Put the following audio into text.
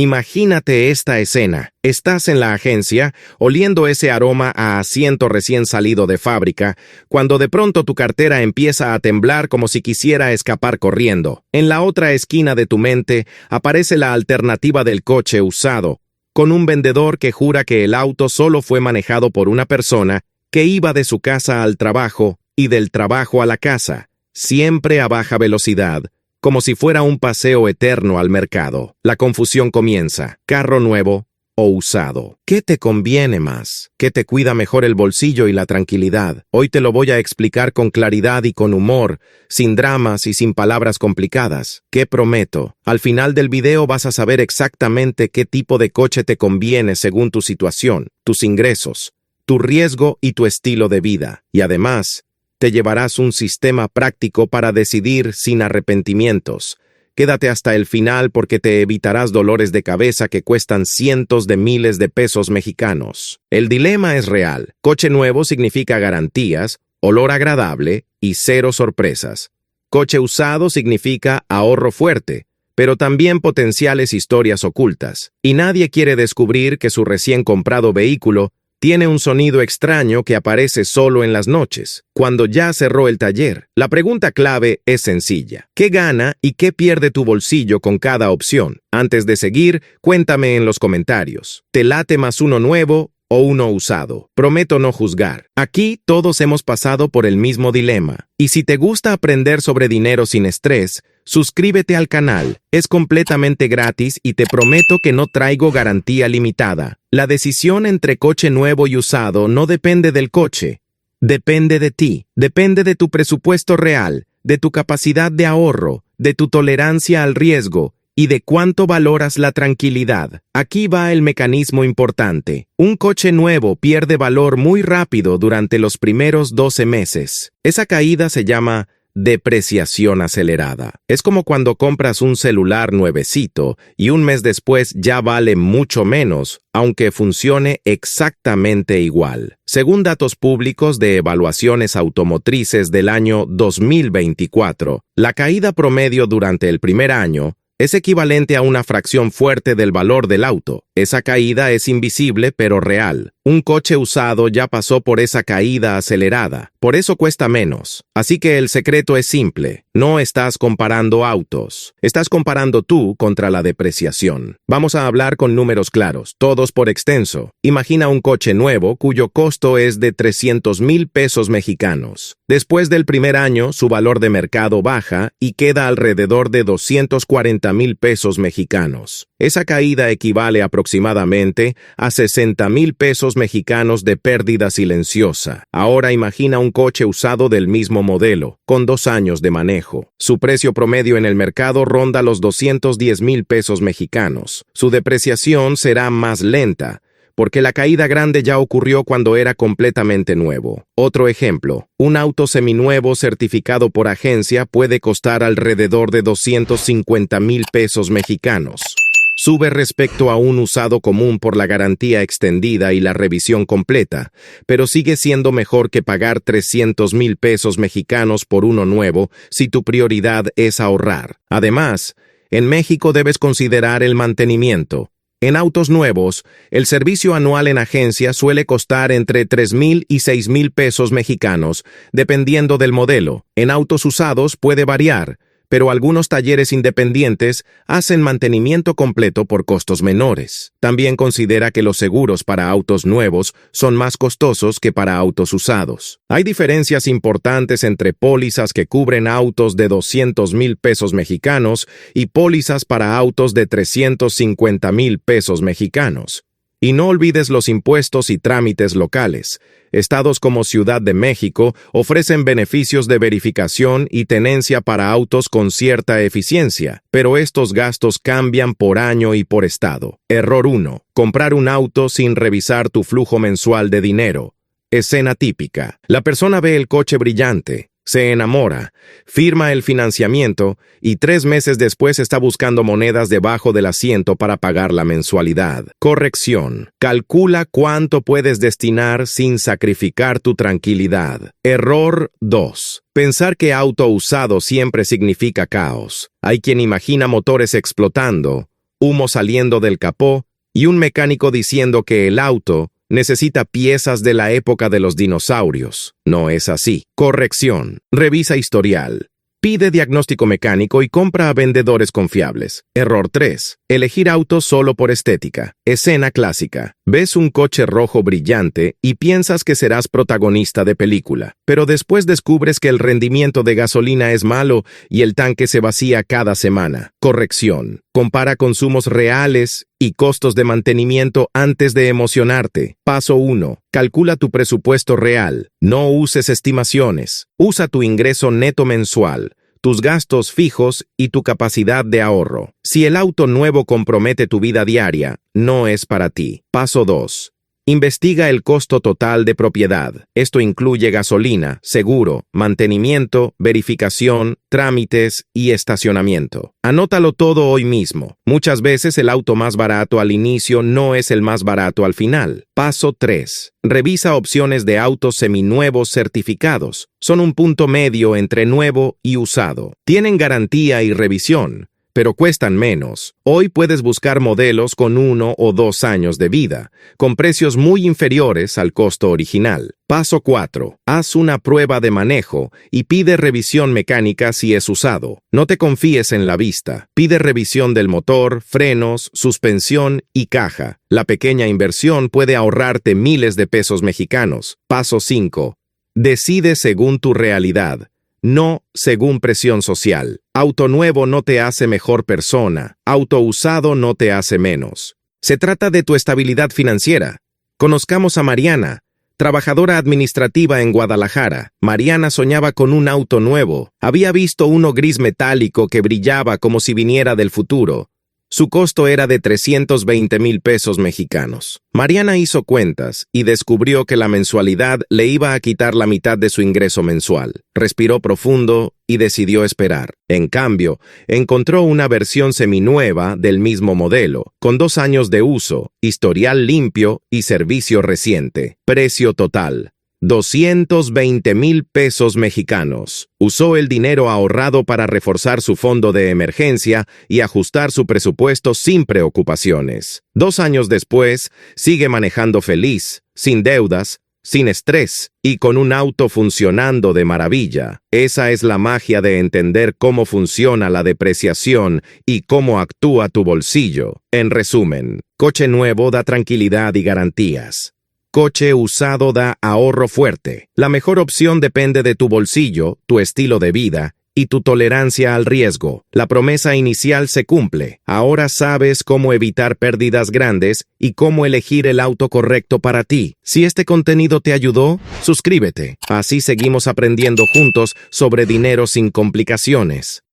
Imagínate esta escena. Estás en la agencia, oliendo ese aroma a asiento recién salido de fábrica, cuando de pronto tu cartera empieza a temblar como si quisiera escapar corriendo. En la otra esquina de tu mente aparece la alternativa del coche usado, con un vendedor que jura que el auto solo fue manejado por una persona que iba de su casa al trabajo y del trabajo a la casa, siempre a baja velocidad, como si fuera un paseo eterno al mercado. La confusión comienza. Carro nuevo o usado. ¿Qué te conviene más? ¿Qué te cuida mejor el bolsillo y la tranquilidad? Hoy te lo voy a explicar con claridad y con humor, sin dramas y sin palabras complicadas. ¿Qué prometo? Al final del video vas a saber exactamente qué tipo de coche te conviene según tu situación, tus ingresos, tu riesgo y tu estilo de vida. Y además, te llevarás un sistema práctico para decidir sin arrepentimientos. Quédate hasta el final porque te evitarás dolores de cabeza que cuestan cientos de miles de pesos mexicanos. El dilema es real. Coche nuevo significa garantías, olor agradable y cero sorpresas. Coche usado significa ahorro fuerte, pero también potenciales historias ocultas. Y nadie quiere descubrir que su recién comprado vehículo tiene un sonido extraño que aparece solo en las noches, cuando ya cerró el taller. La pregunta clave es sencilla. ¿Qué gana y qué pierde tu bolsillo con cada opción? Antes de seguir, cuéntame en los comentarios. ¿Te late más uno nuevo o uno usado? Prometo no juzgar. Aquí todos hemos pasado por el mismo dilema. Y si te gusta aprender sobre dinero sin estrés, suscríbete al canal. Es completamente gratis y te prometo que no traigo garantía limitada. La decisión entre coche nuevo y usado no depende del coche. Depende de ti. Depende de tu presupuesto real, de tu capacidad de ahorro, de tu tolerancia al riesgo y de cuánto valoras la tranquilidad. Aquí va el mecanismo importante. Un coche nuevo pierde valor muy rápido durante los primeros 12 meses. Esa caída se llama depreciación acelerada. Es como cuando compras un celular nuevecito y un mes después ya vale mucho menos, aunque funcione exactamente igual. Según datos públicos de evaluaciones automotrices del año 2024, la caída promedio durante el primer año es equivalente a una fracción fuerte del valor del auto. Esa caída es invisible pero real. Un coche usado ya pasó por esa caída acelerada, por eso cuesta menos. Así que el secreto es simple. No estás comparando autos. Estás comparando tú contra la depreciación. Vamos a hablar con números claros, todos por extenso. Imagina un coche nuevo cuyo costo es de 300,000 pesos mexicanos. Después del primer año, su valor de mercado baja y queda alrededor de 240,000 pesos mexicanos. Esa caída equivale aproximadamente a 60,000 pesos mexicanos de pérdida silenciosa. Ahora imagina un coche usado del mismo modelo, con 2 años de manejo. Su precio promedio en el mercado ronda los 210,000 pesos mexicanos. Su depreciación será más lenta, porque la caída grande ya ocurrió cuando era completamente nuevo. Otro ejemplo, un auto seminuevo certificado por agencia puede costar alrededor de 250,000 pesos mexicanos. Sube respecto a un usado común por la garantía extendida y la revisión completa, pero sigue siendo mejor que pagar 300,000 pesos mexicanos por uno nuevo si tu prioridad es ahorrar. Además, en México debes considerar el mantenimiento. En autos nuevos, el servicio anual en agencia suele costar entre 3,000 y 6,000 pesos mexicanos, dependiendo del modelo. En autos usados puede variar, pero algunos talleres independientes hacen mantenimiento completo por costos menores. También considera que los seguros para autos nuevos son más costosos que para autos usados. Hay diferencias importantes entre pólizas que cubren autos de 200,000 pesos mexicanos y pólizas para autos de 350,000 pesos mexicanos. Y no olvides los impuestos y trámites locales. Estados como Ciudad de México ofrecen beneficios de verificación y tenencia para autos con cierta eficiencia, pero estos gastos cambian por año y por estado. Error 1. Comprar un auto sin revisar tu flujo mensual de dinero. Escena típica. La persona ve el coche brillante, se enamora, firma el financiamiento y 3 meses después está buscando monedas debajo del asiento para pagar la mensualidad. Corrección. Calcula cuánto puedes destinar sin sacrificar tu tranquilidad. Error 2. Pensar que auto usado siempre significa caos. Hay quien imagina motores explotando, humo saliendo del capó y un mecánico diciendo que el auto necesita piezas de la época de los dinosaurios. No es así. Corrección. Revisa historial. Pide diagnóstico mecánico y compra a vendedores confiables. Error 3. Elegir autos solo por estética. Escena clásica. Ves un coche rojo brillante y piensas que serás protagonista de película, pero después descubres que el rendimiento de gasolina es malo y el tanque se vacía cada semana. Corrección. Compara consumos reales y costos de mantenimiento antes de emocionarte. Paso 1. Calcula tu presupuesto real. No uses estimaciones. Usa tu ingreso neto mensual, tus gastos fijos y tu capacidad de ahorro. Si el auto nuevo compromete tu vida diaria, no es para ti. Paso 2. Investiga el costo total de propiedad. Esto incluye gasolina, seguro, mantenimiento, verificación, trámites y estacionamiento. Anótalo todo hoy mismo. Muchas veces el auto más barato al inicio no es el más barato al final. Paso 3. Revisa opciones de autos seminuevos certificados. Son un punto medio entre nuevo y usado. Tienen garantía y revisión, pero cuestan menos. Hoy puedes buscar modelos con 1 o 2 años de vida, con precios muy inferiores al costo original. Paso 4. Haz una prueba de manejo y pide revisión mecánica si es usado. No te confíes en la vista. Pide revisión del motor, frenos, suspensión y caja. La pequeña inversión puede ahorrarte miles de pesos mexicanos. Paso 5. Decide según tu realidad, no según presión social. Auto nuevo no te hace mejor persona. Auto usado no te hace menos. Se trata de tu estabilidad financiera. Conozcamos a Mariana, trabajadora administrativa en Guadalajara. Mariana soñaba con un auto nuevo. Había visto uno gris metálico que brillaba como si viniera del futuro. Su costo era de 320,000 pesos mexicanos. Mariana hizo cuentas y descubrió que la mensualidad le iba a quitar la mitad de su ingreso mensual. Respiró profundo y decidió esperar. En cambio, encontró una versión seminueva del mismo modelo, con 2 años de uso, historial limpio y servicio reciente. Precio total: 220,000 pesos mexicanos. Usó el dinero ahorrado para reforzar su fondo de emergencia y ajustar su presupuesto sin preocupaciones. 2 años después, sigue manejando feliz, sin deudas, sin estrés y con un auto funcionando de maravilla. Esa es la magia de entender cómo funciona la depreciación y cómo actúa tu bolsillo. En resumen, coche nuevo da tranquilidad y garantías. Coche usado da ahorro fuerte. La mejor opción depende de tu bolsillo, tu estilo de vida y tu tolerancia al riesgo. La promesa inicial se cumple. Ahora sabes cómo evitar pérdidas grandes y cómo elegir el auto correcto para ti. Si este contenido te ayudó, suscríbete. Así seguimos aprendiendo juntos sobre dinero sin complicaciones.